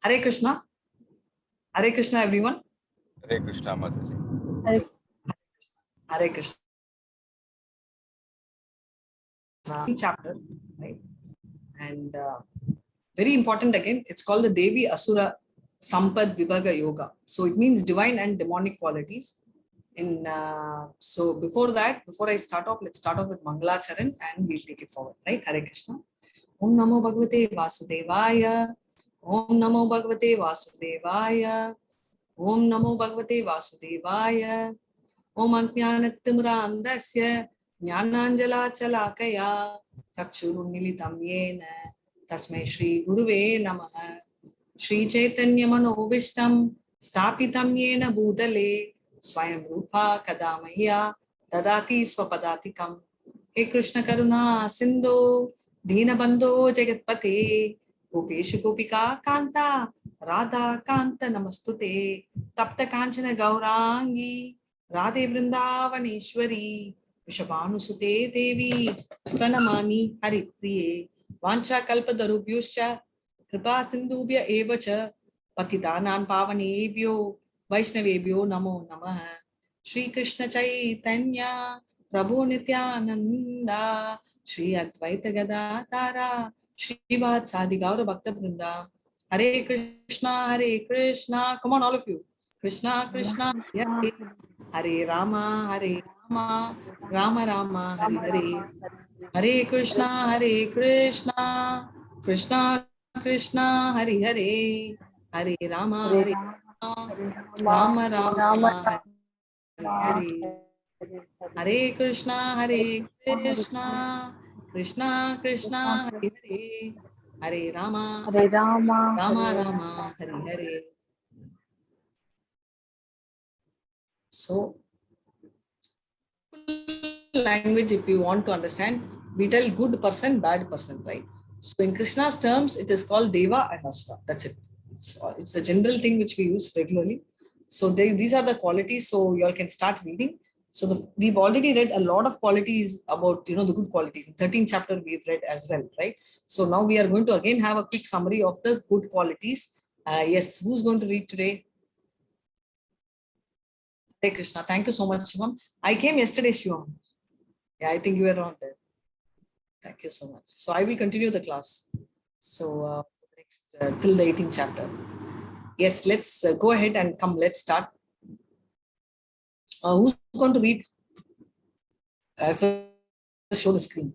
Hare Krishna. Hare Krishna, everyone. Hare Krishna, Mataji. Hare Krishna. Chapter, right? And very important again, it's called the Daivasura Sampada Vibhaga Yoga. So it means divine and demonic qualities. So before I start off, let's start off with Mangalacharan and we'll take it forward, right? Hare Krishna. Om Namo Bhagavate Vasudevaya. Om Namo Bhagavate Vasudevaya. Om Namo Bhagavate Vasudevaya. Om Ajnanatimurandasya Jnananjala Chalakaya Chakshurunmilitam Yena Tasmai Shri Guruve Namaha. Shri Chaitanya Manobishtam Stapitam Yena Bhutale Swayam Rupa Kadamaya Dadati Swapadatikam. He Krishna Karuna Sindhu Deenabandho Jagatpate Gopeshu Gopika Kanta Radha Kanta Namastute Tapta Kanchana Gaurangi Radhe Vrindavaneshwari Vishabhanusute Devi Pranamani Hari Priye Vancha Kalpadarubhyuscha Kripa Sindhubhya Evacha Patidanan Pavanebhyo Vaishnavebhyo Namo Namaha. Shri Krishna Chaitanya Prabhu Nityananda Shri Advaita Gadadhara Shri Vatsadi Gaura Bhakta Vrinda. Hare Krishna. Come on, all of you. Krishna Krishna Hare Hare Rama, Rama Rama, Hare Hare. Hare Krishna, Krishna Krishna, Hare Hare. Hare Rama, Rama Rama, Hare Hare. Hare Krishna, Krishna Krishna, Hare Hare. Hare Rama, Rama Rama, Hare Hare. So, language, if you want to understand, we tell good person, bad person, right? So in Krishna's terms, it is called Deva and Asura. That's it. It's a general thing which we use regularly. So these are the qualities. So you all can start reading. So we've already read a lot of qualities about, the good qualities. In 13th chapter, we've read as well, right? So now we are going to again have a quick summary of the good qualities. Yes, who's going to read today? Hare Krishna. Thank you so much, Shivam. I came yesterday, Shivam. Yeah, I think you were around there. Thank you so much. So I will continue the class. So next till the 18th chapter. Yes, let's go ahead and come. Let's start. Who's going to read? I'll show the screen.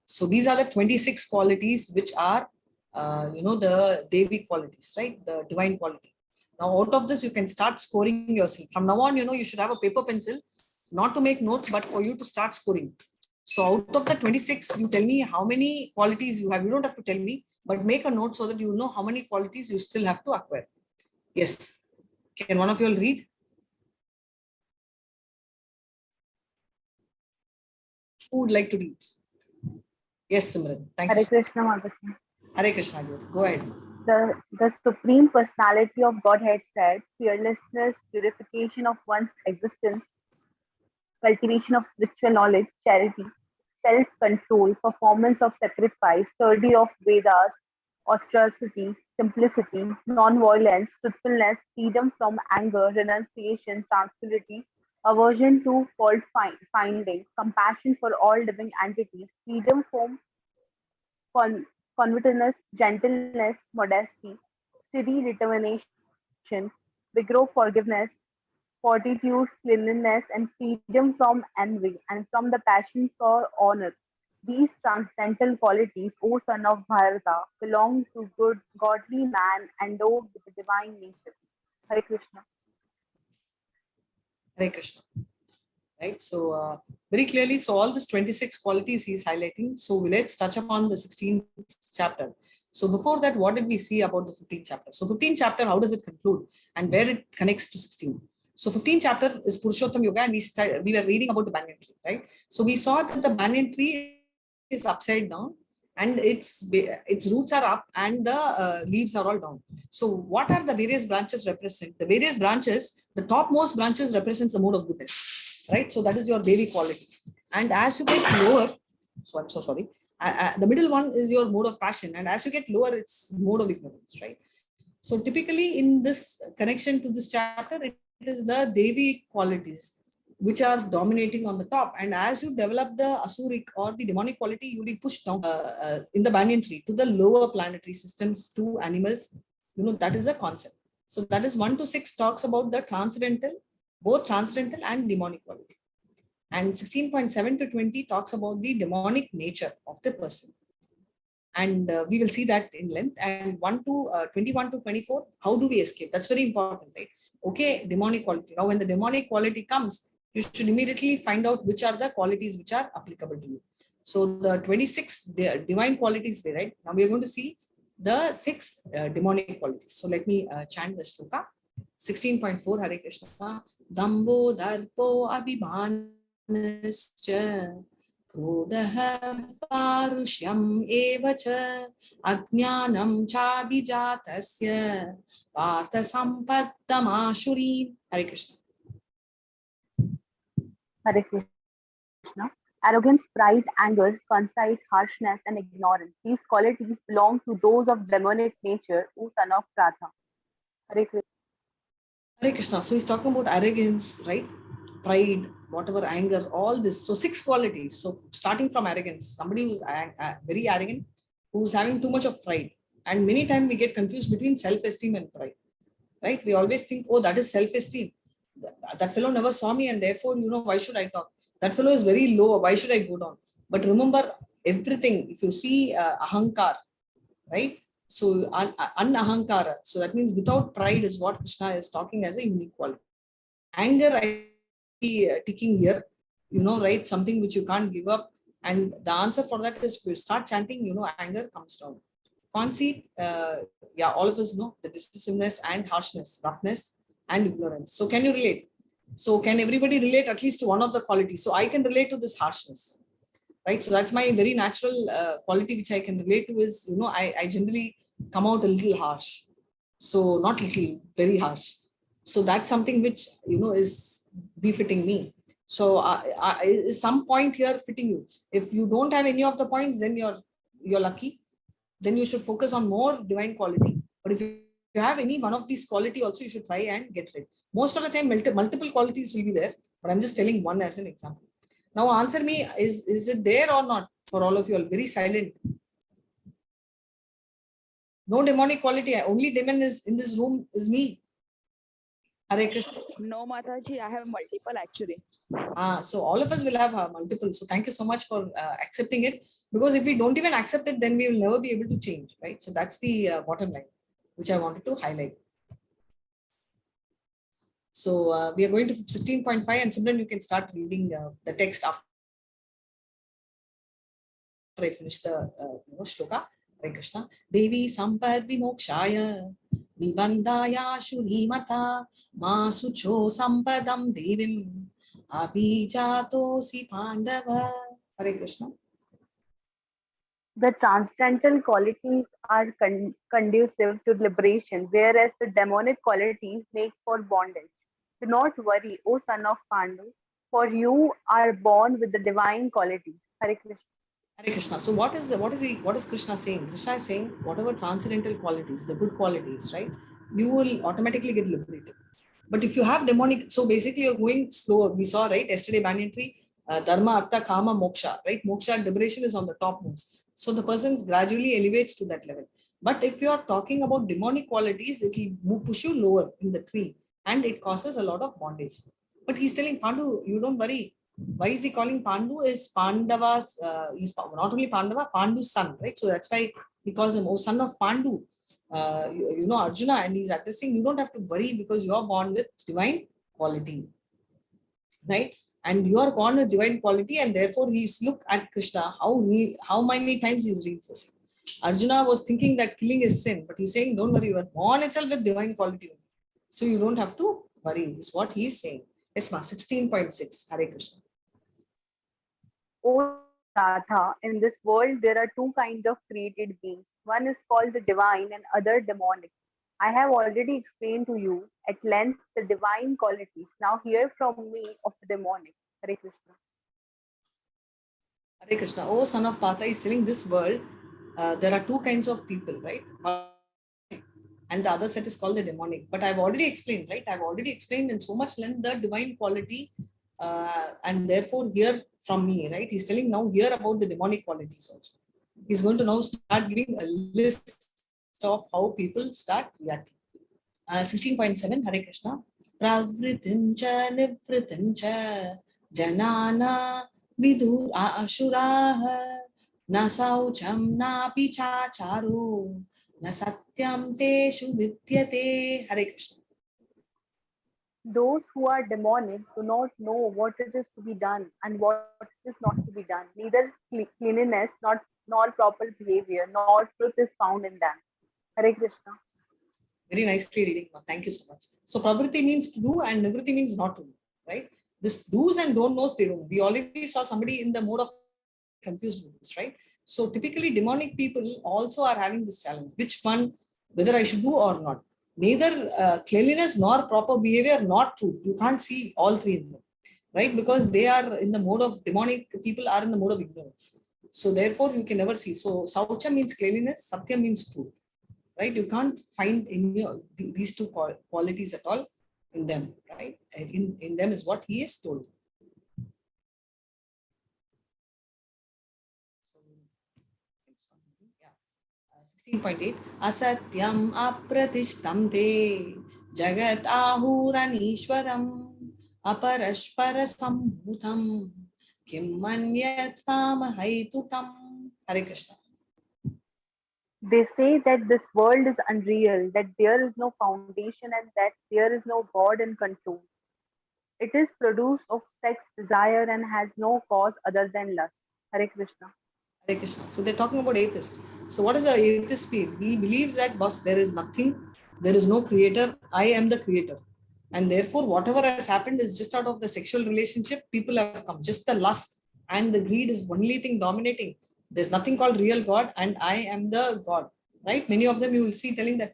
So these are the 26 qualities which are, the Devi qualities, right? The divine quality. Now, out of this, you can start scoring yourself. From now on, you should have a paper pencil, not to make notes, but for you to start scoring. So out of the 26, you tell me how many qualities you have. You don't have to tell me, but make a note so that you know how many qualities you still have to acquire. Yes. Can one of you all read? Who would like to read? Yes, Simran. Thank you. Hare Krishna, Mataji. Hare Krishna. Go ahead. The Supreme Personality of Godhead said, fearlessness, purification of one's existence, cultivation of spiritual knowledge, charity, self-control, performance of sacrifice, study of Vedas, austerity, simplicity, non-violence, truthfulness, freedom from anger, renunciation, tranquility, aversion to fault finding, compassion for all living entities, freedom from convictedness, gentleness, modesty, steady determination, vigor of forgiveness, fortitude, cleanliness, and freedom from envy and from the passion for honor. These transcendental qualities, O son of Bharata, belong to good, godly man endowed with the divine nature. Hare Krishna. Hare Krishna. Right. So very clearly, so all these 26 qualities he's highlighting. So let's touch upon the 16th chapter. So before that, what did we see about the 15th chapter? So 15th chapter, how does it conclude and where it connects to 16? So 15th chapter is Purushottam Yoga, and we were reading about the banyan tree, right? So we saw that the banyan tree is upside down and its roots are up and the leaves are all down. So what are the various branches represent? The various branches, the topmost branches represents the mode of goodness. Right, so that is your Devi quality, and as you get lower, so I'm so sorry. The middle one is your mode of passion, and as you get lower, it's mode of ignorance, right? So typically in this connection to this chapter, it is the Devi qualities which are dominating on the top. And as you develop the Asuric or the demonic quality, you will be pushed down in the banyan tree to the lower planetary systems, to animals. That is the concept. So that is 1 to 6 talks about the transcendental, both transcendental and demonic quality. And 16.7 to 20 talks about the demonic nature of the person. And we will see that in length. And 21 to 24, how do we escape? That's very important, right? Okay, demonic quality. Now, when the demonic quality comes, you should immediately find out which are the qualities which are applicable to you. So the 26 divine qualities, right? Now we are going to see the 6 demonic qualities. So let me chant the sloka. 16.4, Hare Krishna. Dambo darpo abhimanascha क्रोधः पारुष्यम् एव च अज्ञानं चाभिजातस्य Partha सम्पत्तमाशुरीम्. Hare Krishna. Hare Krishna. Arrogance, pride, anger, conceit, harshness, and ignorance. These qualities belong to those of demonic nature, O son of Pratha. Hare Krishna. Hare Krishna. So he's talking about arrogance, right? Pride, whatever, anger, all this. So 6 qualities. So starting from arrogance, somebody who's very arrogant, who's having too much of pride. And many times we get confused between self-esteem and pride, right? We always think, oh, that is self-esteem. That fellow never saw me and therefore, why should I talk? That fellow is very low. Why should I go down? But remember everything. If you see ahankar, right? So an-ahankara. So that means without pride is what Krishna is talking as a unique quality. Anger, I ticking here, right? Something which you can't give up. And the answer for that is, if you start chanting, anger comes down. Conceit, all of us know the decisiveness and harshness, roughness and ignorance. So can you relate? So can everybody relate at least to one of the qualities? So I can relate to this harshness, right? So that's my very natural quality which I can relate to is, I generally come out a little harsh. So not little, very harsh. So that's something which, is befitting me. So is some point here fitting you? If you don't have any of the points, then you're lucky. Then you should focus on more divine quality. But if you have any one of these quality also, you should try and get rid. Most of the time, multiple qualities will be there. But I'm just telling one as an example. Now answer me, is it there or not for all of you all? Very silent. No demonic quality. Only demon is in this room is me. Hare Krishna. No, Mataji, I have multiple actually. So all of us will have multiple. So thank you so much for accepting it. Because if we don't even accept it, then we will never be able to change, right? So that's the bottom line, which I wanted to highlight. So we are going to 16.5, and Simran, you can start reading the text after I finish the shloka. Hare Krishna. Devi Sampad Vimokshaya Nibandaya Shurimata Masucho Sampadam Devim Abhijato Pandava. Hare Krishna. The transcendental qualities are conducive to liberation, whereas the demonic qualities make for bondage. Do not worry, O son of Pandu, for you are born with the divine qualities. Hare Krishna. Hare Krishna. So what is Krishna saying? Krishna is saying whatever transcendental qualities, the good qualities, right? You will automatically get liberated. But if you have demonic, so basically you're going slower. We saw, right, yesterday banyan tree, dharma, artha, kama, moksha, right? Moksha and liberation is on the topmost. So the person gradually elevates to that level. But if you are talking about demonic qualities, it will push you lower in the tree and it causes a lot of bondage. But he's telling Pandu, you don't worry. Why is he calling Pandu? Is Pandava's, he's not only Pandava, Pandu's son, right? So that's why he calls him, oh son of Pandu. Arjuna, and he's addressing, you don't have to worry because you're born with divine quality, right? And you are born with divine quality, and therefore he's look at Krishna, how many times he's reinforcing. Arjuna was thinking that killing is sin, but he's saying, don't worry, you are born itself with divine quality. So you don't have to worry, is what he's saying. Yes, ma, 16.6, Hare Krishna. O Radha, in this world there are two kinds of created beings. One is called the divine and other demonic. I have already explained to you at length the divine qualities. Now hear from me of the demonic. Hare Krishna. Hare Krishna. Oh, son of Partha is telling this world, there are two kinds of people, right? and the other set is called the demonic. But I've already explained, right? I've already explained in so much length the divine quality, and therefore hear from me, right? He's telling now hear about the demonic qualities also. He's going to now start giving a list of how people start reacting. 16.7, Hare Krishna. Pravritim cha nivritim cha janana vidur ashuraha na saucham na pichacharu na satyam teshu vidyate. Hare Krishna. Those who are demonic do not know what it is to be done and what is not to be done. Neither cleanliness nor proper behavior nor truth is found in them. Hare Krishna. Very nicely reading. Thank you so much. So pravriti means to do and nivriti means not to do, right? This do's and don't knows they don't. We already saw somebody in the mode of confused with this, right? So typically demonic people also are having this challenge. Which one, whether I should do or not? Neither cleanliness nor proper behavior, not true. You can't see all three in them, right? Because they are in the mode of demonic people are in the mode of ignorance. So therefore you can never see. So saucha means cleanliness, satya means truth, right? You can't find any of these two qualities at all in them, right? In them is what he is told. 16.8 Asatyam apratishtam te jagat ahuranishwaram aparashpara sambhutam kim manyat kama haitukam. Hare Krishna. They say that this world is unreal, that there is no foundation and that there is no God in control. It is produced of sex, desire and has no cause other than lust. Hare Krishna. Hare Krishna. So they're talking about atheist. So what is the atheist feel? He believes that, boss, there is nothing, there is no creator, I am the creator. And therefore, whatever has happened is just out of the sexual relationship, people have come. Just the lust and the greed is only thing dominating. There's nothing called real God and I am the God, right? Many of them you will see telling that,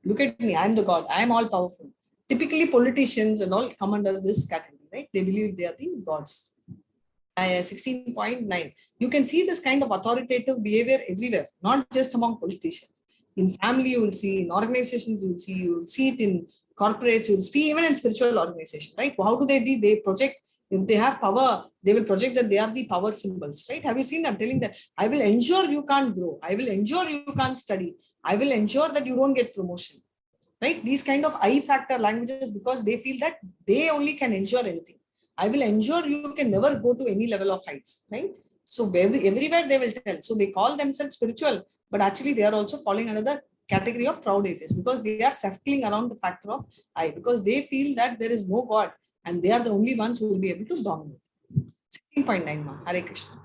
look at me, I am the God, I am all powerful. Typically politicians and all come under this category, right? They believe they are the gods. 16.9. You can see this kind of authoritative behavior everywhere, not just among politicians. In family, you will see, in organizations, you will see it in corporates, you will see even in spiritual organizations, right? How do they be? They project, if they have power, they will project that they are the power symbols, right? Have you seen them telling that, I will ensure you can't grow, I will ensure you can't study, I will ensure that you don't get promotion, right? These kind of I factor languages, because they feel that they only can ensure anything. I will ensure you can never go to any level of heights, right? So everywhere they will tell. So they call themselves spiritual, but actually they are also falling under the category of proud atheists, because they are circling around the factor of I, because they feel that there is no God and they are the only ones who will be able to dominate. 16.9 Ma, Hare Krishna.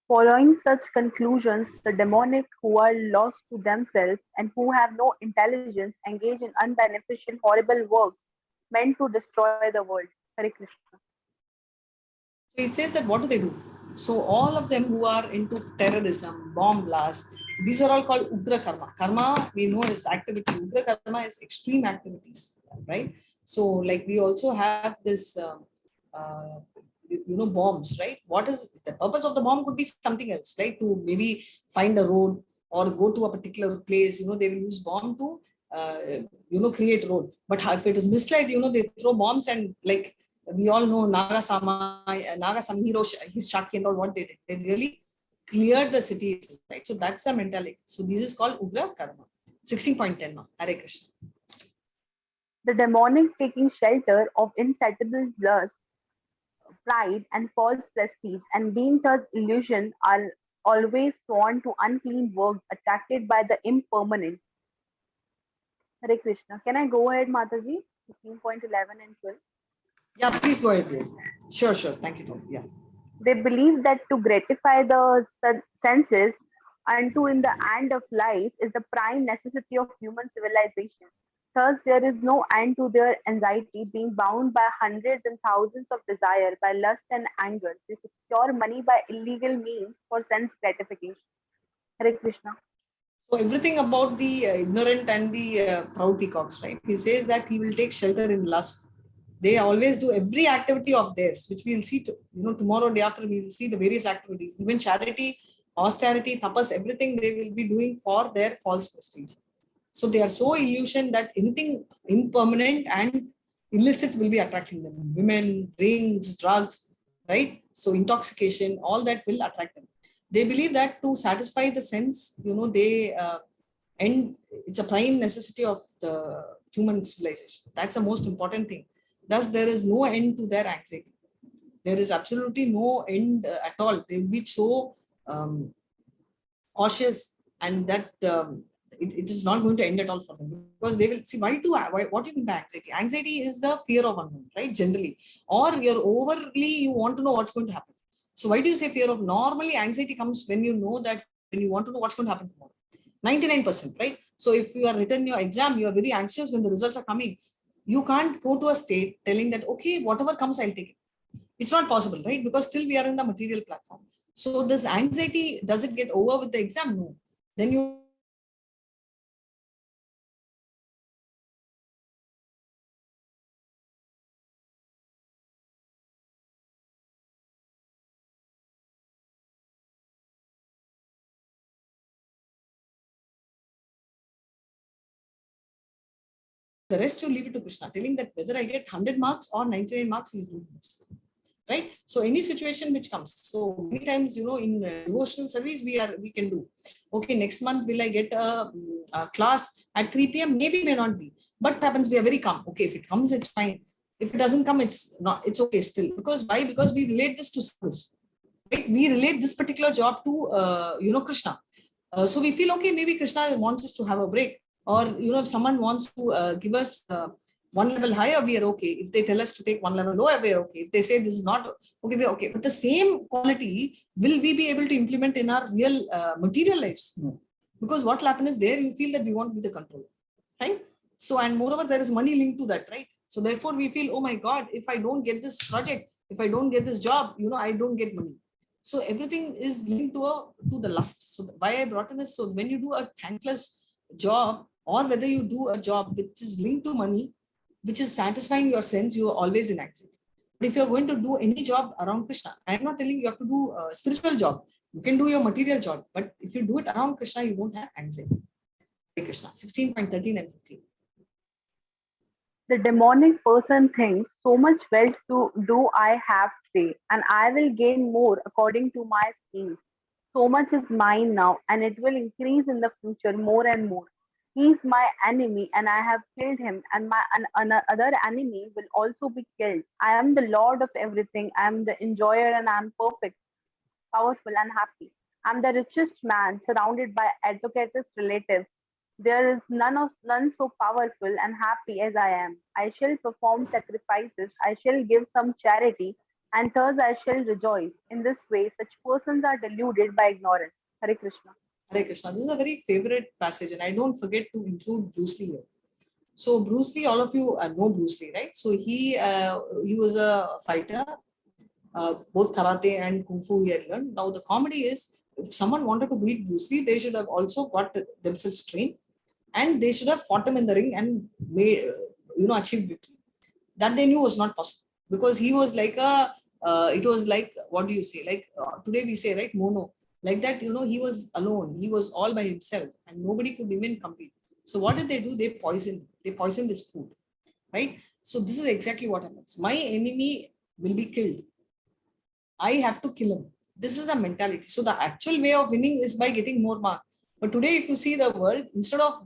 Following such conclusions, the demonic who are lost to themselves and who have no intelligence engage in unbeneficial, horrible works meant to destroy the world. Hare Krishna. So he says that what do they do? So all of them who are into terrorism, bomb blast, these are all called Ugra Karma. Karma we know is activity. Ugra Karma is extreme activities, right? So like we also have this, bombs, right? What is the purpose of the bomb? Could be something else, right? To maybe find a road or go to a particular place. They will use bomb to, create road. But if it is misled, they throw bombs and like, we all know Hiroshima and all what they did. They really cleared the city itself, right? So that's the mentality. So this is called Ugra Karma. 16.10 now. Hare Krishna. The demonic taking shelter of insatiable lust, pride, and false prestige, and being thus illusion are always sworn to unclean work, attracted by the impermanent. Hare Krishna. Can I go ahead, Mataji? 15.11 and 12. Yeah, please go ahead. Sure. Thank you, Tom. Yeah. They believe that to gratify the senses unto in the end of life is the prime necessity of human civilization. Thus, there is no end to their anxiety, being bound by hundreds and thousands of desire, by lust and anger. They secure money by illegal means for sense gratification. Hare Krishna. So everything about the ignorant and the proud peacocks, right? He says that he will take shelter in lust. They always do every activity of theirs, which we will see, tomorrow, day after, we will see the various activities, even charity, austerity, tapas, everything they will be doing for their false prestige. So they are so illusioned that anything impermanent and illicit will be attracting them. Women, rings, drugs, right? So intoxication, all that will attract them. They believe that to satisfy the sense, they and it's a prime necessity of the human civilization. That's the most important thing. Thus, there is no end to their anxiety. There is absolutely no end at all. They will be so cautious, and that it is not going to end at all for them, because they will see what do you mean by anxiety? Anxiety is the fear of unknown, right? Generally, or you want to know what's going to happen. So why do you say fear of? Normally, anxiety comes when you know that, when you want to know what's going to happen tomorrow. 99%, right? So if you are written your exam, you are very anxious when the results are coming. You can't go to a state telling that, okay, whatever comes, I'll take it. It's not possible, right? Because still we are in the material platform. So this anxiety, does it get over with the exam? No. Then you the rest you leave it to Krishna, telling that whether I get 100 marks or 99 marks, he's doing this. Right? So any situation which comes. So many times, in devotional service, we can do. Okay, next month will I get a class at 3 p.m.? Maybe, may not be. But what happens? We are very calm. Okay, if it comes, it's fine. If it doesn't come, it's not. It's okay still. Because why? Because we relate this to service. Right? We relate this particular job to Krishna. So we feel, okay, maybe Krishna wants us to have a break, or if someone wants to give us one level higher, we are okay. If they tell us to take one level lower, we are okay. If they say this is not okay, we are okay. But the same quality, will we be able to implement in our real material lives? No. Because what will happen is, there you feel that we want to be the controller, right? So, and moreover, there is money linked to that, right? So therefore we feel, oh my God, if I don't get this project, if I don't get this job, I don't get money. So everything is linked to the lust. So why I brought in is, so when you do a thankless job, or whether you do a job which is linked to money, which is satisfying your sense, you are always in anxiety. But if you're going to do any job around Krishna, I'm not telling you have to do a spiritual job. You can do your material job, but if you do it around Krishna, you won't have anxiety. Krishna, 16.13 and 15. The demonic person thinks, so much wealth do I have today, and I will gain more according to my schemes. So much is mine now, and it will increase in the future more and more. He is my enemy, and I have killed him, and my other enemy will also be killed. I am the Lord of everything. I am the enjoyer, and I am perfect, powerful, and happy. I am the richest man, surrounded by advocates, relatives. There is none so powerful and happy as I am. I shall perform sacrifices, I shall give some charity, and thus I shall rejoice. In this way, such persons are deluded by ignorance. Hare Krishna. Hare Krishna. This is a very favorite passage, and I don't forget to include Bruce Lee here. So Bruce Lee, all of you know Bruce Lee, right? So he was a fighter, both karate and kung fu he had learned. Now the comedy is, if someone wanted to beat Bruce Lee, they should have also got themselves trained, and they should have fought him in the ring and made, achieved victory. That they knew was not possible, because he was like it was like, what do you say? Like today we say, right, mono. Like that, he was alone. He was all by himself, and nobody could even compete. So what did they do? They poisoned his food, right? So this is exactly what happens. My enemy will be killed. I have to kill him. This is the mentality. So the actual way of winning is by getting more marks. But today, if you see the world, instead of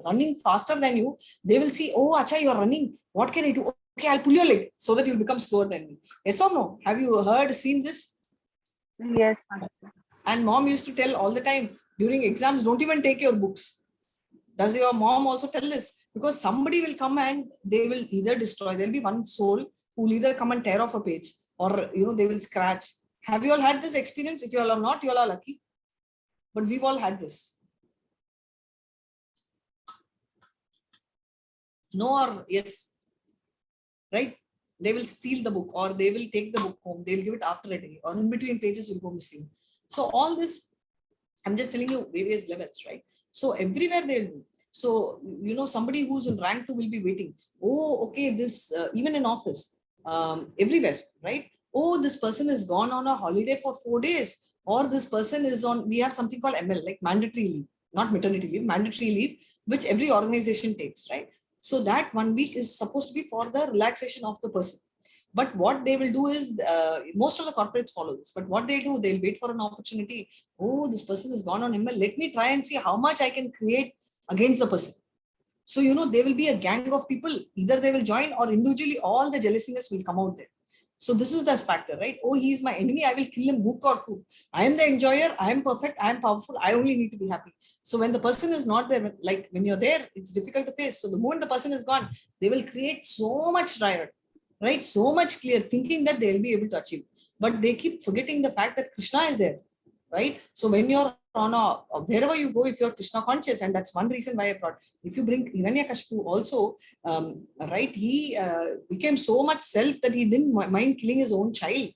running faster than you, they will see, oh, acha, you're running. What can I do? Okay, I'll pull your leg so that you'll become slower than me. Yes or no? Have you seen this? Yes, and mom used to tell all the time during exams, don't even take your books. Does your mom also tell this? Because somebody will come and they will either destroy. There'll be one soul who will either come and tear off a page, or they will scratch. Have you all had this experience? If you all are not, you all are lucky. But we've all had this. No or yes, right? They will steal the book, or they will take the book home. They'll give it after a day, or in between pages will go missing. So all this, I'm just telling you various levels, right? So everywhere they'll do. So, somebody who's in rank 2 will be waiting. Oh, okay, this, even in office, everywhere, right? Oh, this person is gone on a holiday for 4 days, or this person is on, we have something called ML, like mandatory leave. not maternity leave, mandatory leave, which every organization takes, right? So that 1 week is supposed to be for the relaxation of the person. But what they will do is, most of the corporates follow this. But what they do, they'll wait for an opportunity. Oh, this person has gone on ML. Let me try and see how much I can create against the person. So, there will be a gang of people. Either they will join or individually all the jealousiness will come out there. So this is the factor, right? Oh, he is my enemy. I will kill him, hook or crook. I am the enjoyer. I am perfect. I am powerful. I only need to be happy. So when the person is not there, like when you're there, it's difficult to face. So the moment the person is gone, they will create so much riot, right? So much clear thinking that they'll be able to achieve. But they keep forgetting the fact that Krishna is there, right? So when you're on wherever you go, if you're Krishna conscious, and that's one reason why I brought, if you bring Hiranyakashipu also, right, he became so much self that he didn't mind killing his own child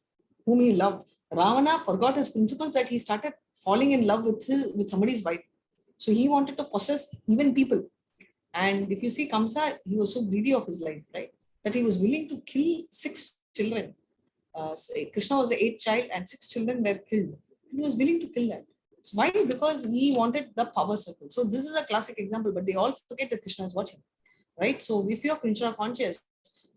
whom he loved. Ravana forgot his principles, that he started falling in love with somebody's wife. So he wanted to possess even people. And if you see Kamsa, he was so greedy of his life, right, that he was willing to kill 6 children. Krishna was the 8th child and 6 children were killed. He was willing to kill that. So why? Because he wanted the power circle. So this is a classic example, but they all forget that Krishna is watching, right? So if you're Krishna conscious,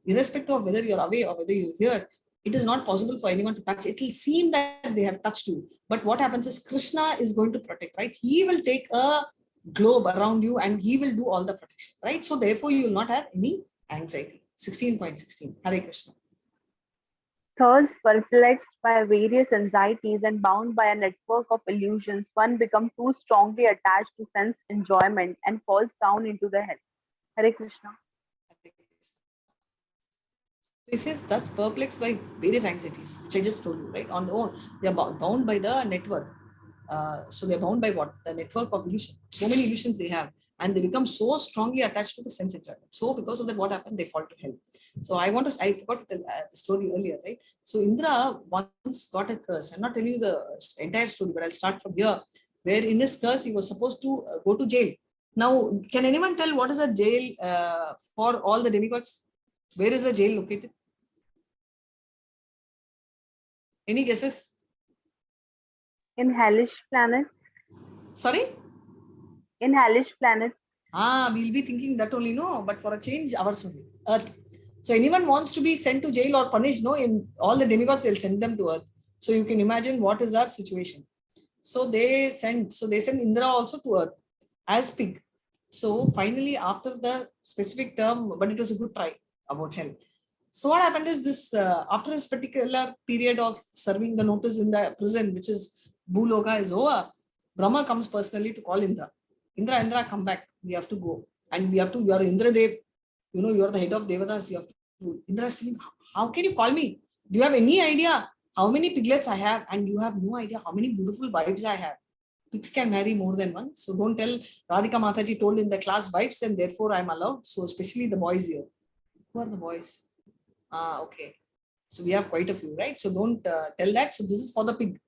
irrespective of whether you're away or whether you're here, it is not possible for anyone to touch. It will seem that they have touched you, but what happens is Krishna is going to protect, right? He will take a globe around you and he will do all the protection, right? So therefore you will not have any anxiety. 16.16. Hare Krishna. Thus, perplexed by various anxieties and bound by a network of illusions, one becomes too strongly attached to sense enjoyment and falls down into the hell. Hare Krishna. He says, thus perplexed by various anxieties, which I just told you, right? On the own, they are bound by the network. So they're bound by what? The network of illusion. So many illusions they have. And they become so strongly attached to the sense enjoyment. So because of that, what happened? They fall to hell. So I forgot to tell the story earlier, right? So Indra once got a curse. I'm not telling you the entire story, but I'll start from here. Where in his curse, he was supposed to go to jail. Now, can anyone tell what is a jail for all the demigods? Where is the jail located? Any guesses? In hellish planet. Sorry? In hellish planet. We'll be thinking that only, no, but for a change, ours only, Earth. So anyone wants to be sent to jail or punished, no, in all the demigods, they'll send them to Earth. So you can imagine what is our situation. So they send Indra also to Earth as pig. So finally, after the specific term, but it was a good try about hell. So what happened is this, after this particular period of serving the notice in the prison, which is Bhuloka is over, Brahma comes personally to call Indra. Indra, come back. We have to go. And we have to, you are Indra Dev. You are the head of Devadas. You have to. Indra is saying, how can you call me? Do you have any idea how many piglets I have? And you have no idea how many beautiful wives I have. Pigs can marry more than one. So don't tell. Radhika Mataji told in the class wives and therefore I'm allowed. So especially the boys here. Who are the boys? Okay. So we have quite a few, right? So don't tell that. So this is for the pig.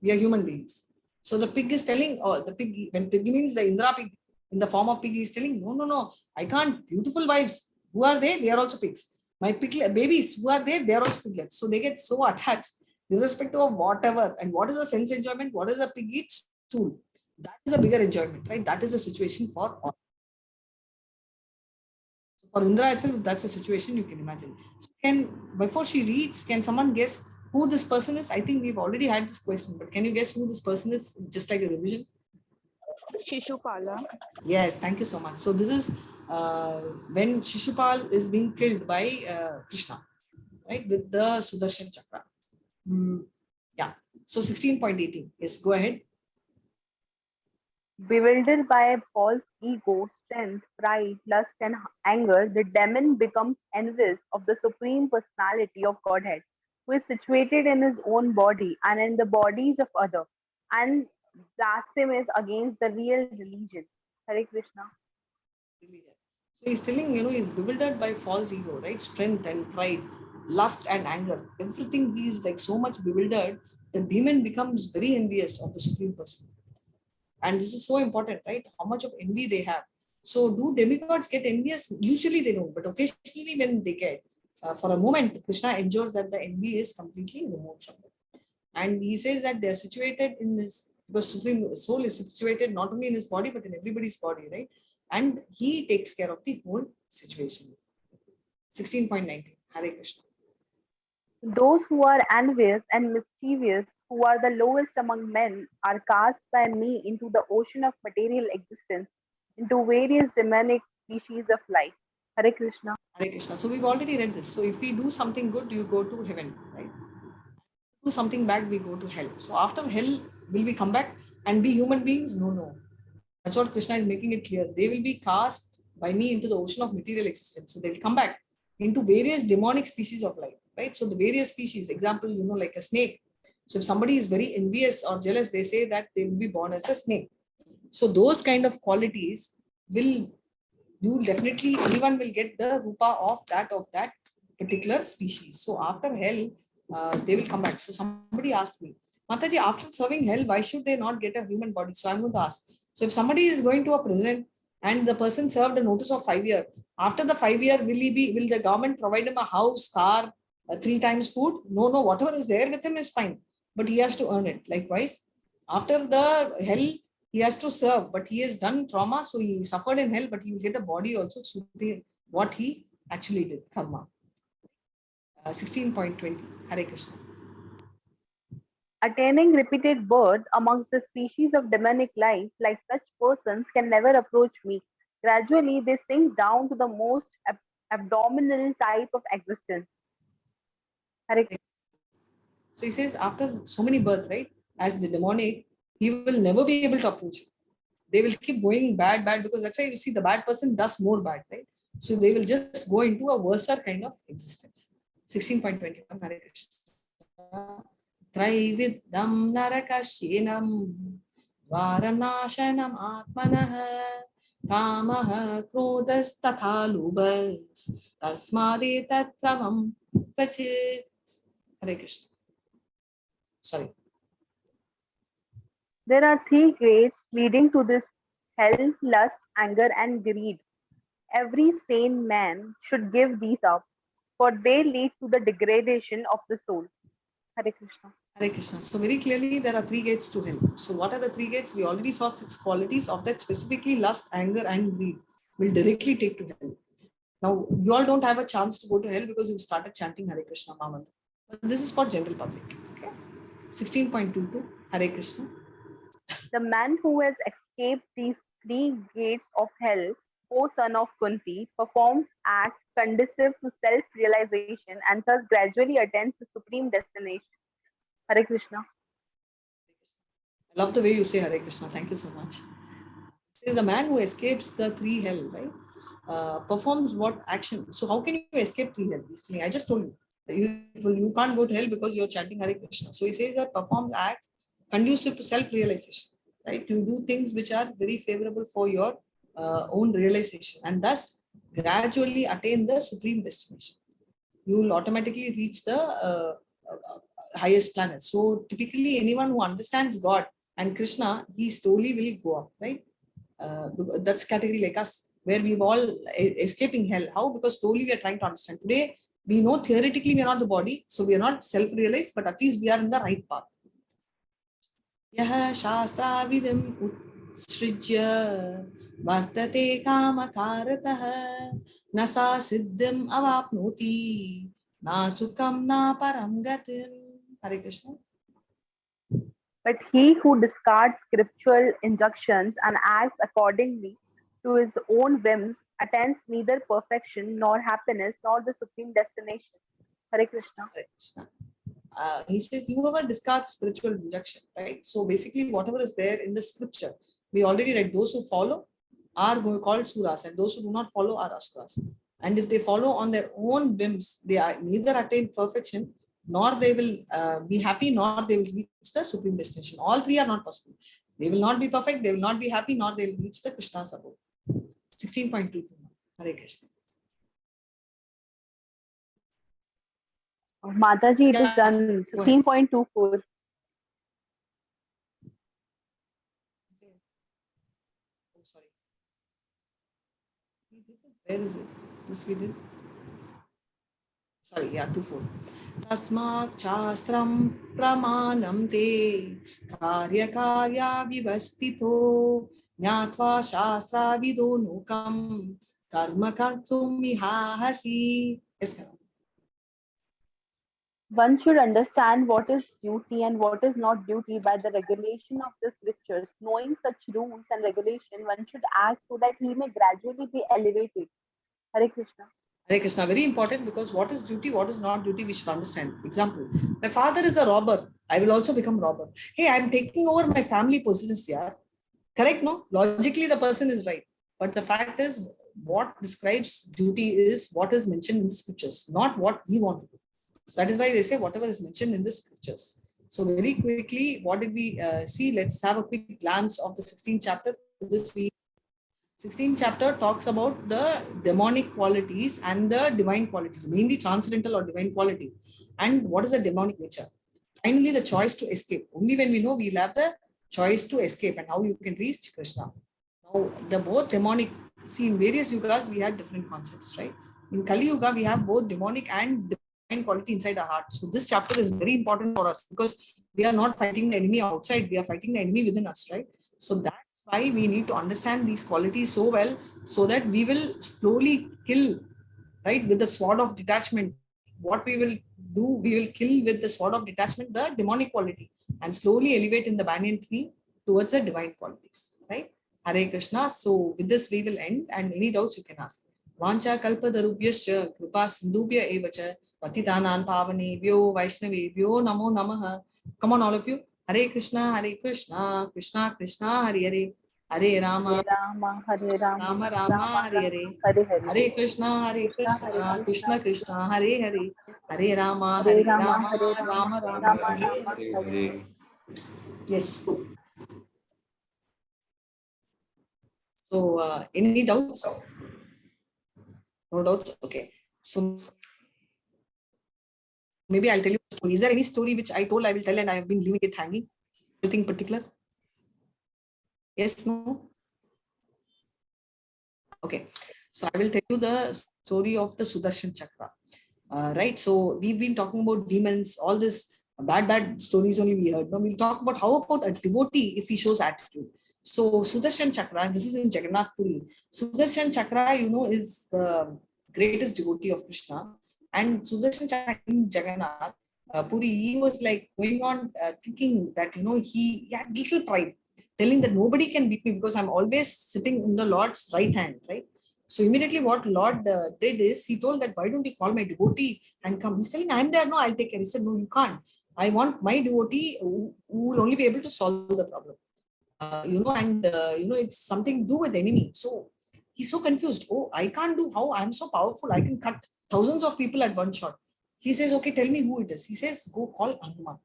We are human beings. So the pig is telling, the pig, when pig means the Indra pig, in the form of pig, is telling, no, I can't. Beautiful wives. Who are they? They are also pigs. My piglet babies, who are they? They are also piglets. So they get so attached, irrespective of whatever. And what is the sense enjoyment? What is a pig eats? Stool. That is a bigger enjoyment, right? That is the situation for all. For Indra itself, that's a situation you can imagine. So before she reads, can someone guess who this person is? I think we've already had this question, but can you guess who this person is? Just like a revision. Shishupala. Yes, thank you so much. So this is when Shishupal is being killed by Krishna, right, with the Sudarshan Chakra. Yeah. So 16.18. Yes, go ahead. Bewildered by false ego, strength, pride, lust, and anger, the demon becomes envious of the Supreme Personality of Godhead, who is situated in his own body and in the bodies of others, and blasphemous against the real religion. Hare Krishna. So he's telling, he's bewildered by false ego, right? Strength and pride, lust and anger. Everything he is like so much bewildered, the demon becomes very envious of the Supreme Person. And this is so important, right? How much of envy they have. So do demigods get envious? Usually they don't, but occasionally when they get, for a moment, Krishna ensures that the envy is completely removed from them. And he says that they are situated in this because Supreme Soul is situated not only in his body but in everybody's body, right? And he takes care of the whole situation. 16.19. Hare Krishna. Those who are envious and mischievous, who are the lowest among men, are cast by me into the ocean of material existence, into various demonic species of life. Hare Krishna. Hare Krishna. So we've already read this. So if we do something good, you go to heaven, right? Do something bad, we go to hell. So after hell, will we come back and be human beings? No, no. That's what Krishna is making it clear. They will be cast by me into the ocean of material existence. So they'll come back into various demonic species of life, right? So the various species, example, like a snake. So if somebody is very envious or jealous, they say that they will be born as a snake. So those kind of qualities will, anyone will get the rupa of that particular species. So after hell, they will come back. So somebody asked me, Mataji, after serving hell, why should they not get a human body? So I'm going to ask. So if somebody is going to a prison and the person served a notice of 5 years, after the 5 year, will the government provide him a house, car, 3 times food? No, whatever is there with him is fine, but he has to earn it. Likewise, after the hell, he has to serve, but he has done trauma, so he suffered in hell, but he will get a body also to what he actually did, karma. 16.20. Hare Krishna. Attaining repeated birth amongst the species of demonic life, like such persons can never approach me. Gradually, they sink down to the most abdominal type of existence. Hare So he says, after so many births, right, as the demonic, he will never be able to approach it. They will keep going bad, because that's why you see the bad person does more bad, right? So they will just go into a worse kind of existence. 16.21. Hare Krishna. Traividdham narakasyenam varanashanam atmanah kamah krodas tatha lubas tasmade tatramam pachit. Hare Krishna. Sorry. There are three gates leading to this hell: lust, anger, and greed. Every sane man should give these up, for they lead to the degradation of the soul. Hare Krishna. Hare Krishna. So very clearly there are three gates to hell. So what are the three gates? We already saw 6 qualities of that, specifically lust, anger, and greed will directly take to hell. Now you all don't have a chance to go to hell because you started chanting Hare Krishna Mahamantra. But this is for general public. Okay. 16.22. Hare Krishna. The man who has escaped these three gates of hell, O son of Kunti, performs acts conducive to self-realization and thus gradually attains the supreme destination. Hare Krishna. I love the way you say Hare Krishna. Thank you so much. This is the man who escapes the three hell, right? Performs what action? So how can you escape three hell? I just told you. You can't go to hell because you're chanting Hare Krishna. So he says that performs acts conducive to self-realization, right? You do things which are very favorable for your own realization, and thus gradually attain the supreme destination. You will automatically reach the highest planet. So typically anyone who understands God and Krishna, he slowly will go up, right? That's category like us, where we've all escaping hell. How? Because slowly we are trying to understand. Today, we know theoretically we are not the body, so we are not self-realized, but at least we are in the right path. Yaha shastra vidam utsrijya vartate kamakaratah nasa siddhim avapnoti na sukam na param gatim. Hare Krishna. But he who discards scriptural injunctions and acts accordingly to his own whims attains neither perfection nor happiness nor the supreme destination. Hare Krishna. Hare Krishna. He says, whoever discards spiritual injunction, right? So basically, whatever is there in the scripture, we already read. Those who follow are called suras, and those who do not follow are asuras. And if they follow on their own whims, they are neither attain perfection, nor they will be happy, nor they will reach the supreme destination. All three are not possible. They will not be perfect, they will not be happy, nor they will reach the Krishna's abode. 16.22. Hare Krishna. Mataji, it is Yeah, done. go ahead. 16.24. Oh, sorry. Where is it? This we did. Sorry, yeah, 2:4. Tasmat Shastram Pramanam Te Karya Vivastito Nyatva Shastra Vidonukam Karma Kartum Mihahasi. Yes, Karan. One should understand what is duty and what is not duty by the regulation of the scriptures. Knowing such rules and regulation, one should act so that he may gradually be elevated. Hare Krishna. Hare Krishna, very important, because what is duty, what is not duty, we should understand. Example, my father is a robber, I will also become robber. Hey, I'm taking over my family possessions, yeah. Correct, no? Logically, the person is right. But the fact is, what describes duty is what is mentioned in the scriptures, not what we want to do. So that is why they say whatever is mentioned in the scriptures. So very quickly, what did we see? Let's have a quick glance of the 16th chapter. This week, 16th chapter talks about the demonic qualities and the divine qualities, mainly transcendental or divine quality. And what is the demonic nature? Finally, the choice to escape. Only when we know, we'll have the choice to escape and how you can reach Krishna. Now, the both demonic, see, in various yugas, we had different concepts, right? In Kali Yuga, we have both demonic and divine quality inside our heart. So this chapter is very important for us, because we are not fighting the enemy outside, we are fighting the enemy within us, right? So that's why we need to understand these qualities so well, so that we will slowly kill, right, with the sword of detachment. What we will do, we will kill with the sword of detachment the demonic quality and slowly elevate in the banyan tree towards the divine qualities, right? Hare Krishna. So with this we will end, and any doubts you can ask. Vancha kalpa darubhyascha kripa sindubhya evacha patitanan pavanebhyo vaishnavebhyo namo namaha. Come on, all of you. Hare Krishna, Krishna Krishna, Hare Hare, Hare Rama, Hare Rama, Rama Rama Rama, Hare Rama, Hare. Hare Hare. Hare Krishna, Krishna Krishna, Hare Hare, Hare Rama, Hare Hare Rama, Rama, Hare Rama, Rama Rama, Rama Hare Rama, Hare. Hare Hare. Yes. So, any doubts? No doubts? Okay. So, maybe I'll tell you a story. Is there any story which I told I will tell and I have been leaving it hanging? Anything particular? Yes, no? Okay. So, I will tell you the story of the Sudarshan Chakra. Right. So, we've been talking about demons, all this bad stories only we heard. Now, we'll talk about how about a devotee if he shows attitude. So, Sudarshan Chakra, this is in Jagannath Puri. Sudarshan Chakra, you know, is the greatest devotee of Krishna. And Sudarshan Chakra in Jagannath Puri, he was like going on thinking that, you know, he had little pride, telling that nobody can beat me because I'm always sitting in the Lord's right hand, right? So immediately what Lord did is, he told that, why don't you call my devotee and come? He's telling, I'm there, no, I'll take care. He said, no, you can't. I want my devotee who will only be able to solve the problem. It's something to do with the enemy. So he's so confused. Oh, I can't do, how I'm so powerful, I can cut thousands of people at one shot. He says, okay, tell me who it is. He says, go call Hanuman.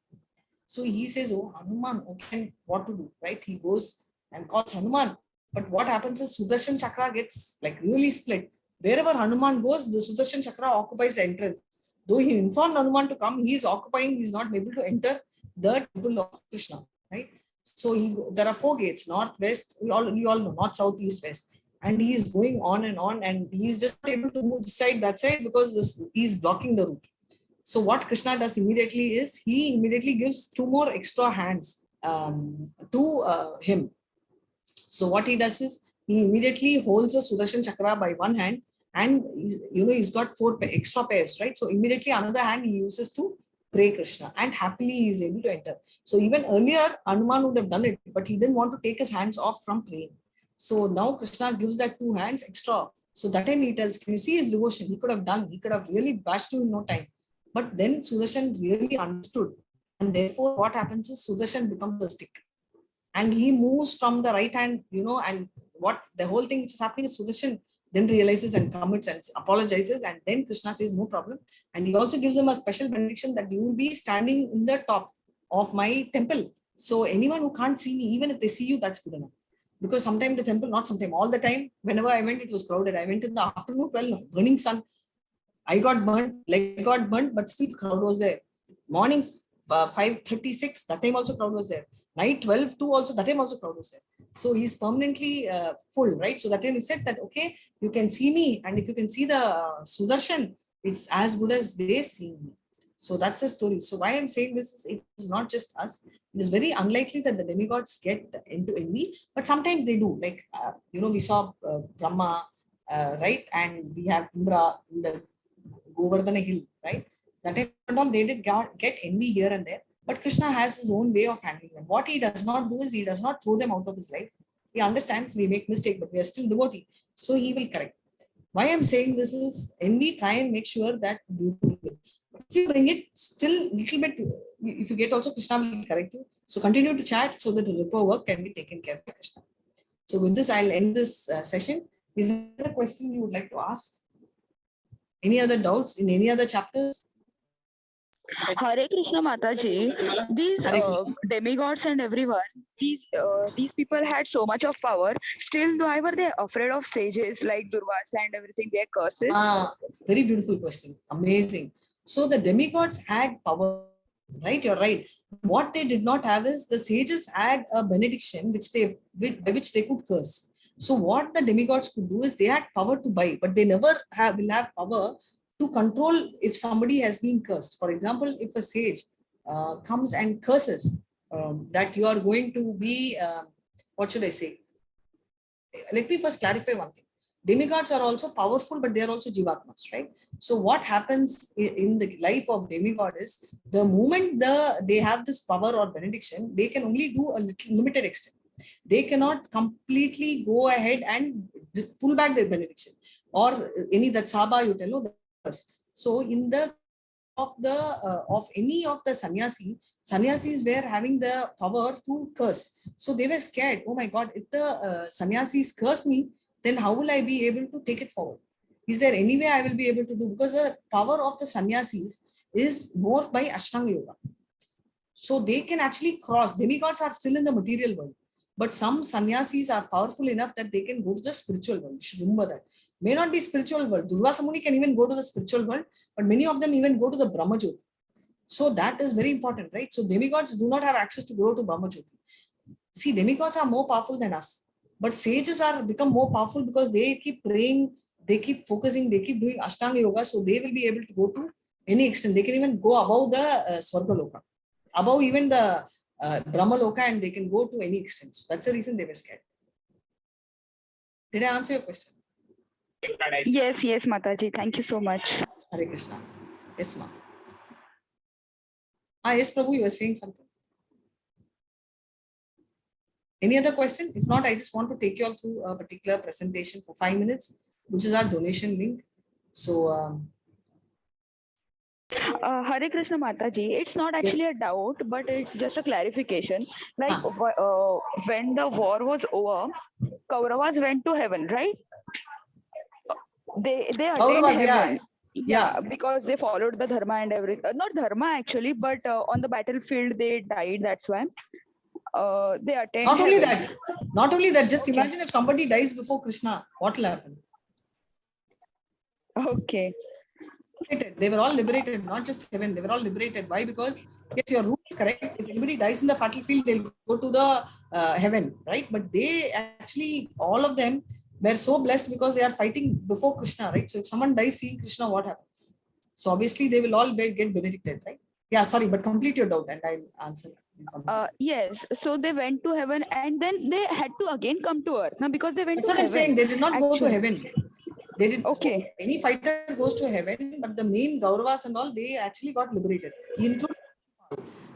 So he says, oh, Hanuman, okay, what to do, right? He goes and calls Hanuman. But what happens is Sudarshan Chakra gets like really split. Wherever Hanuman goes, the Sudarshan Chakra occupies the entrance. Though he informed Hanuman to come, he is occupying, he is not able to enter the temple of Krishna, right? So there are 4 gates, north, west, you all know, north, south, east, west. And he is going on, and he is just not able to move this side, that side, because he is blocking the route. So what Krishna does immediately is, he immediately gives 2 more extra hands to him. So what he does is, he immediately holds the Sudarshan Chakra by one hand, and he's got 4 extra pairs, right? So immediately another hand he uses to pray Krishna, and happily he is able to enter. So even earlier Hanuman would have done it, but he didn't want to take his hands off from praying. So now Krishna gives that 2 hands extra. So that time he tells, can you see his devotion? He could have really bashed you in no time. But then Sudarshan really understood. And therefore, what happens is Sudarshan becomes the stick. And he moves from the right hand, and what the whole thing which is happening is Sudarshan then realizes and commits and apologizes. And then Krishna says, no problem. And he also gives him a special benediction that you will be standing in the top of my temple. So anyone who can't see me, even if they see you, that's good enough. Because sometimes the temple, not sometime, all the time, whenever I went, it was crowded. I went in the afternoon, burning sun. I got burnt, leg got burnt, but still crowd was there. Morning 5:36, that time also crowd was there. Night 12:02 also, that time also crowd was there. So he's permanently full, right? So that time he said that, okay, you can see me, and if you can see the Sudarshan, It's as good as they see me. So that's a story. So why I'm saying this is it is not just us. It is very unlikely that the demigods get into envy, but sometimes they do. Like we saw Brahma, right, and we have Indra in the Govardhana hill, right? That time and all they did get envy here and there. But Krishna has his own way of handling them. What he does not do is he does not throw them out of his life. He understands we make mistake, but we are still devotee. So he will correct. Why I'm saying this is envy, try and make sure that you if you bring it still little bit, if you get also Krishna will correct you. So continue to chat so that the rapport work can be taken care of by Krishna. So with this, I'll end this session. Is there a question you would like to ask? Any other doubts in any other chapters? Hare Krishna Mataji, these Hare Krishna. demigods and everyone, these people had so much of power. Still, why were they afraid of sages like Durvasa and everything? Their curses. Very beautiful question. Amazing. So the demigods had power, right? You're right. What they did not have is the sages had a benediction by which they could curse. So what the demigods could do is they had power to buy, but they never will have power to control if somebody has been cursed. For example, if a sage comes and curses that you are going to be, what should I say? Let me first clarify one thing. Demigods are also powerful, but they are also jivatmas, right? So what happens in the life of demigod is the moment they have this power or benediction, they can only do a little limited extent. They cannot completely go ahead and pull back their benediction or any that sabha you tell. No, so in the of any of the sannyasis were having the power to curse. So they were scared. Oh my God, if the sannyasis curse me, then how will I be able to take it forward? Is there any way I will be able to do? Because the power of the sannyasis is more by Ashtanga Yoga. So they can actually cross. Demigods are still in the material world. But some sannyasis are powerful enough that they can go to the spiritual world. You should remember that. May not be spiritual world. Durvasa Muni can even go to the spiritual world, but many of them even go to the Brahmajyoti. So that is very important, right? So demigods do not have access to go to Brahmajyoti. See, demigods are more powerful than us. But sages are become more powerful because they keep praying, they keep focusing, they keep doing Ashtanga Yoga. So they will be able to go to any extent. They can even go above the Swarga Loka, above even the Brahma Loka, and they can go to any extent. So that's the reason they were scared. Did I answer your question? Yes, Mataji. Thank you so much. Hare Krishna. Yes, ma'am. Yes, Prabhu, you were saying something. Any other question? If not, I just want to take you all through a particular presentation for 5 minutes, which is our donation link. So, Hare Krishna Mataji, it's not actually yes. a doubt, but it's just a clarification. Like when the war was over, Kauravas went to heaven, right? They attained Kauravas, heaven. Yeah. Because they followed the dharma and everything. Not dharma actually, but on the battlefield they died. That's why they attained Not only heaven. that. Not only that. Just Okay. imagine if somebody dies before Krishna, what will happen? Okay. They were all liberated, not just heaven. They were all liberated. Why? Because yes, your rule is correct. If anybody dies in the battlefield, they'll go to the heaven, right? But they actually, all of them were so blessed because they are fighting before Krishna, right? So if someone dies seeing Krishna, what happens? So obviously they will all get benedicted, right? Yeah, sorry, but complete your doubt and I'll answer. Yes, so they went to heaven and then they had to again come to earth now because they went That's to what I'm heaven. saying. They did not go to heaven. They did. Okay. Any fighter goes to heaven, but the main Gauravas and all, they actually got liberated. Including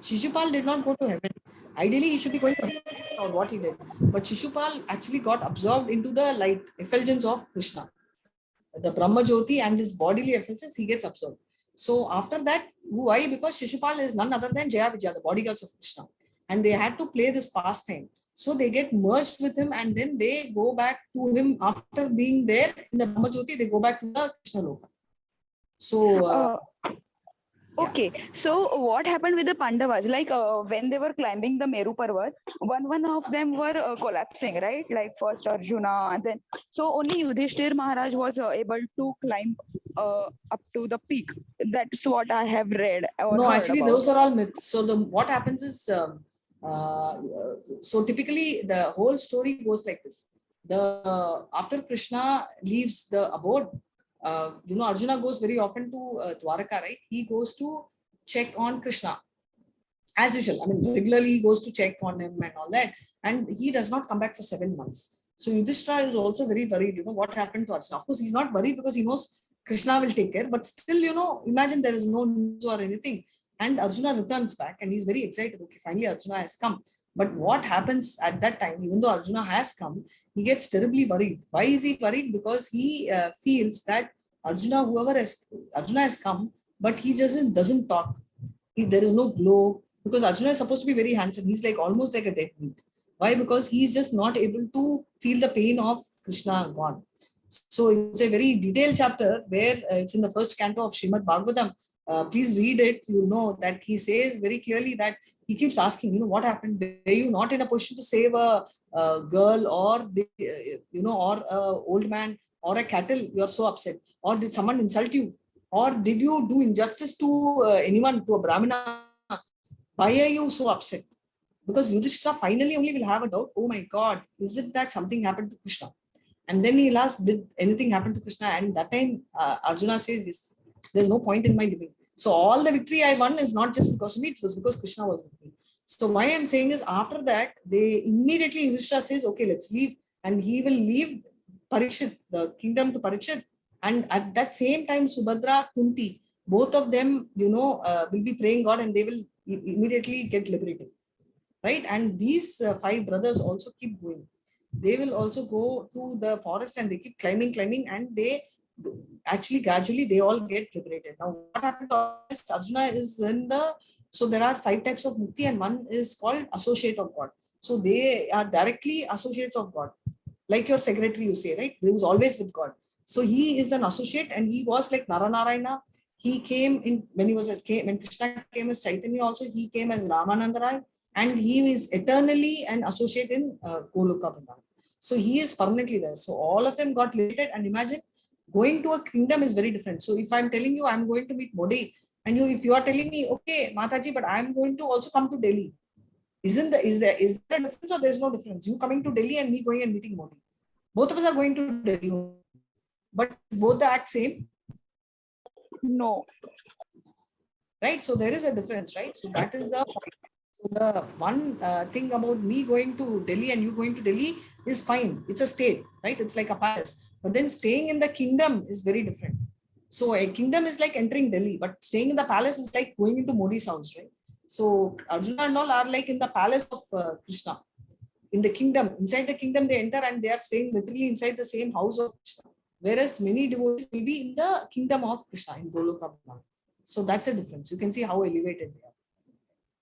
Shishupal did not go to heaven. Ideally, he should be going to heaven or what he did. But Shishupal actually got absorbed into the light effulgence of Krishna. The Brahma Jyoti and his bodily effulgence, he gets absorbed. So after that, why? Because Shishupal is none other than Jaya Vijaya, the bodyguards of Krishna. And they had to play this pastime. So they get merged with him and then they go back to him after being there in the Brahma Jyoti, they go back to the Krishna Loka. So, okay, so what happened with the Pandavas? Like when they were climbing the Meru Parvat, one of them were collapsing, right? Like first Arjuna, and then so only Yudhishthir Maharaj was able to climb up to the peak. That's what I have read or no, heard actually, about. those are all myths. So what happens is, so typically the whole story goes like this. After Krishna leaves the abode, Arjuna goes very often to Dwaraka, right? He goes to check on Krishna as usual. I mean, regularly he goes to check on him and all that, and he does not come back for 7 months. So Yudhishthira is also very worried. What happened to Arjuna? Of course, he's not worried because he knows Krishna will take care, but still, imagine there is no news or anything. And Arjuna returns back and he's very excited. Okay, finally Arjuna has come. But what happens at that time, even though Arjuna has come, he gets terribly worried. Why is he worried? Because he feels that Arjuna has come, but he doesn't talk. There is no glow, because Arjuna is supposed to be very handsome. He's like almost like a dead meat. Why? Because he's just not able to feel the pain of Krishna gone. So it's a very detailed chapter where it's in the first canto of Srimad Bhagavatam. Please read it. You know that he says very clearly that he keeps asking, what happened? Were you not in a position to save a girl, or or a old man or a cattle? You're so upset. Or did someone insult you? Or did you do injustice to anyone, to a Brahmana? Why are you so upset? Because Yudhishthira finally only will have a doubt. Oh my God, is it that something happened to Krishna? And then he'll ask, did anything happen to Krishna? And that time Arjuna says, yes, there's no point in my living. So all the victory I won is not just because of me, it was because Krishna was with me. So why I'm saying is, after that, they immediately, Yudhishthira says, okay, let's leave. And he will leave Parikshit, the kingdom, to Parikshit. And at that same time, Subhadra, Kunti, both of them, will be praying God, and they will immediately get liberated. Right? And these 5 brothers also keep going. They will also go to the forest and they keep climbing, and they actually gradually they all get liberated. Now, what happened to Arjuna is so there are 5 types of mukti, and one is called associate of God. So they are directly associates of God. Like your secretary, you say, right? He was always with God. So he is an associate, and he was like Naranarayana. He came in when Krishna came as Chaitanya also, he came as Ramananda, and he is eternally an associate in Goloka Vrindavan. So he is permanently there. So all of them got liberated, and imagine going to a kingdom is very different. So if I'm telling you I'm going to meet Modi, and if you are telling me, okay, Mataji, but I'm going to also come to Delhi, is there a difference, or there's no difference? You coming to Delhi and me going and meeting Modi. Both of us are going to Delhi, but both the act same? No. Right? So there is a difference, right? So that is the point. So the one thing about me going to Delhi and you going to Delhi is fine. It's a state, right? It's like a palace. But then staying in the kingdom is very different. So a kingdom is like entering Delhi, but staying in the palace is like going into Modi's house, right? So Arjuna and all are like in the palace of Krishna. In the kingdom, inside the kingdom they enter, and they are staying literally inside the same house of Krishna. Whereas many devotees will be in the kingdom of Krishna, in Goloka. So that's a difference. You can see how elevated they are.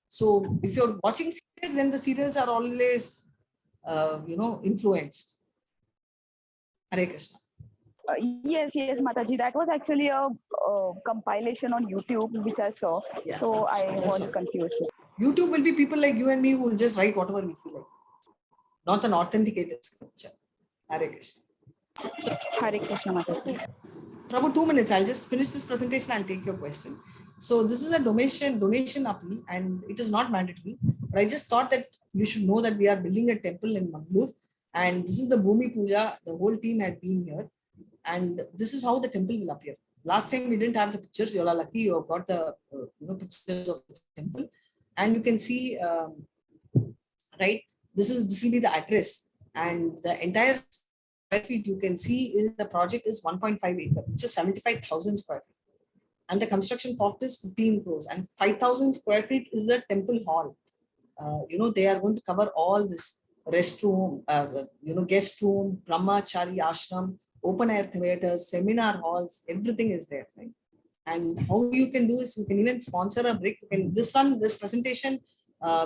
So if you're watching serials, then the serials are always, influenced. Hare Krishna. Yes, Mataji. That was actually a compilation on YouTube which I saw. Yeah, so I was confused. YouTube will be people like you and me who will just write whatever we feel like, not an authenticated scripture. Hare Krishna. So, Hare Krishna, Mataji. Prabhu, 2 minutes. I'll just finish this presentation. I'll take your question. So this is a donation appeal, and it is not mandatory. But I just thought that you should know that we are building a temple in Mangalore, and this is the Bhumi Puja. The whole team had been here, and this is how the temple will appear. Last time we didn't have the pictures. You're lucky you have got the pictures of the temple, and you can see right. This will be the address, and the entire square feet you can see is the project is 1.5 acre, which is 75,000 square feet. And the construction cost is 15 crores, and 5,000 square feet is the temple hall. They are going to cover all this restroom, guest room, brahmachari ashram, open air theaters, seminar halls, everything is there, right? And how you can do is you can even sponsor a brick. This presentation,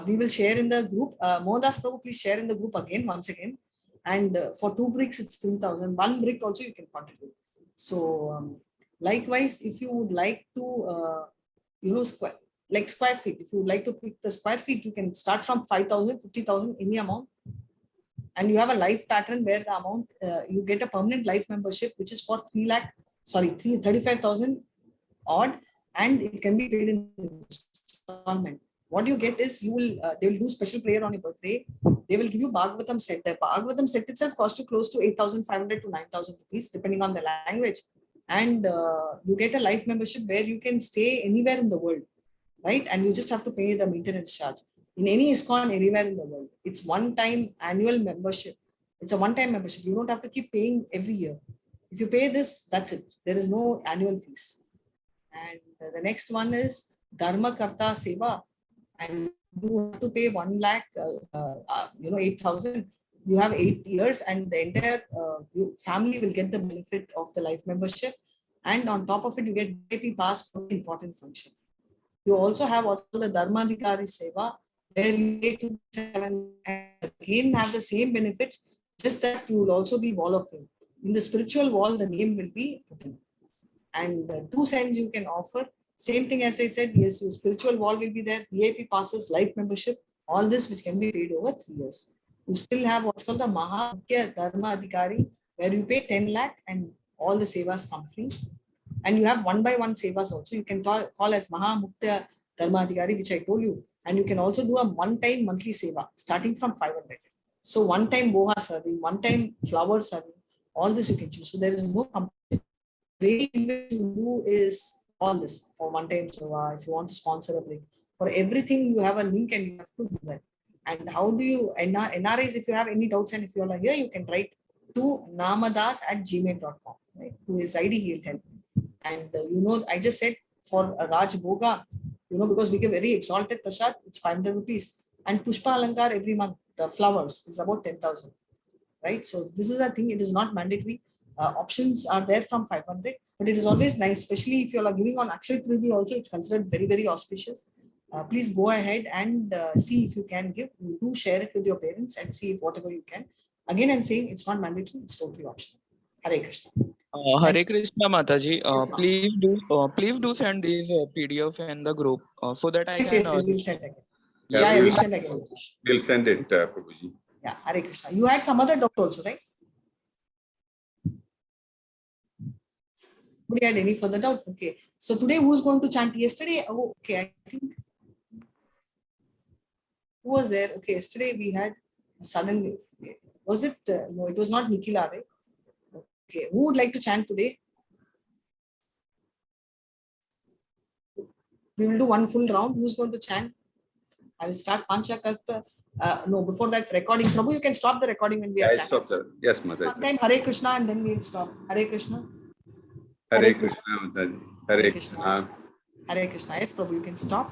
we will share in the group. Mohandas Prabhu, please share in the group once again. And for 2 bricks, it's 3,000. 1 brick also you can contribute. So likewise, if you would like to, square feet, if you would like to pick the square feet, you can start from 5,000, 50,000, any amount. And you have a life pattern where the amount, you get a permanent life membership, which is for 35,000 odd, and it can be paid in installment. What you get is they will do special prayer on your birthday. They will give you Bhagavatam set. The Bhagavatam set itself costs you close to 8,500 to 9,000 rupees, depending on the language. and you get a life membership where you can stay anywhere in the world, right? And you just have to pay the maintenance charge in any ISKCON anywhere in the world. It's one-time annual membership. It's a one-time membership. You don't have to keep paying every year. If you pay this, that's it. There is no annual fees. And the next one is Dharma Karta Seva, and you have to pay 1 lakh, 8,000. You have 8 years, and the entire family will get the benefit of the life membership. And on top of it, you get VIP pass for the important function. You also have what's called the Dharmadhikari Seva, where you pay 2.7 and again have the same benefits, just that you will also be wall of fame. In the spiritual wall, the name will be put in. And 2 cents you can offer. Same thing as I said, yes, your spiritual wall will be there, VIP passes, life membership, all this which can be paid over 3 years. You still have what's called the Mahamukya Dharma Adhikari, where you pay 10 lakh and all the sevas come free. And you have 1-by-1 sevas also. You can call as Mahamukya Dharma Adhikari, which I told you. And you can also do a one-time monthly seva, starting from 500. So one-time boha serving, one-time flower serving, all this you can choose. So there is no competition. The way you do is all this for one-time seva. If you want to sponsor a break, for everything you have a link and you have to do that. And how do you, NRIs, if you have any doubts and if you are here, you can write to namadas@gmail.com. Right? To his ID, he'll help. And I just said for Raj Bhoga, because we give very exalted prasad, it's 500 rupees. And Pushpa Alankar every month, the flowers is about 10,000. Right? So this is a thing, it is not mandatory. Options are there from 500, but it is always nice, especially if you are giving on Akshay Tridi also, it's considered very, very auspicious. Please go ahead and see if you can give. Do share it with your parents and see if whatever you can. Again, I'm saying it's not mandatory, it's totally optional. Hare Krishna. Hare Krishna, Mataji. Yes, Please do send these PDF in the group so that I Yes, can. yes, we'll send again. Yeah, We'll send again. We'll send it, Prabhuji. Yeah, Hare Krishna. You had some other doubt also, right? Did you had any further doubt? Okay. So today, who's going to chant? Yesterday, okay, I think. Who was there? Okay, yesterday we had suddenly. Was it? No, it was not Nikila, right? Okay, who would like to chant today? We will do one full round. Who's going to chant? I will start Panchakarta. No, before that, recording. Prabhu, you can stop the recording when we are chanting. Stop, sir. Yes, Mataji. One time Hare Krishna and then we will stop. Hare Krishna. Hare Krishna, Mataji. Hare Krishna. Hare Krishna. Yes, Prabhu, you can stop.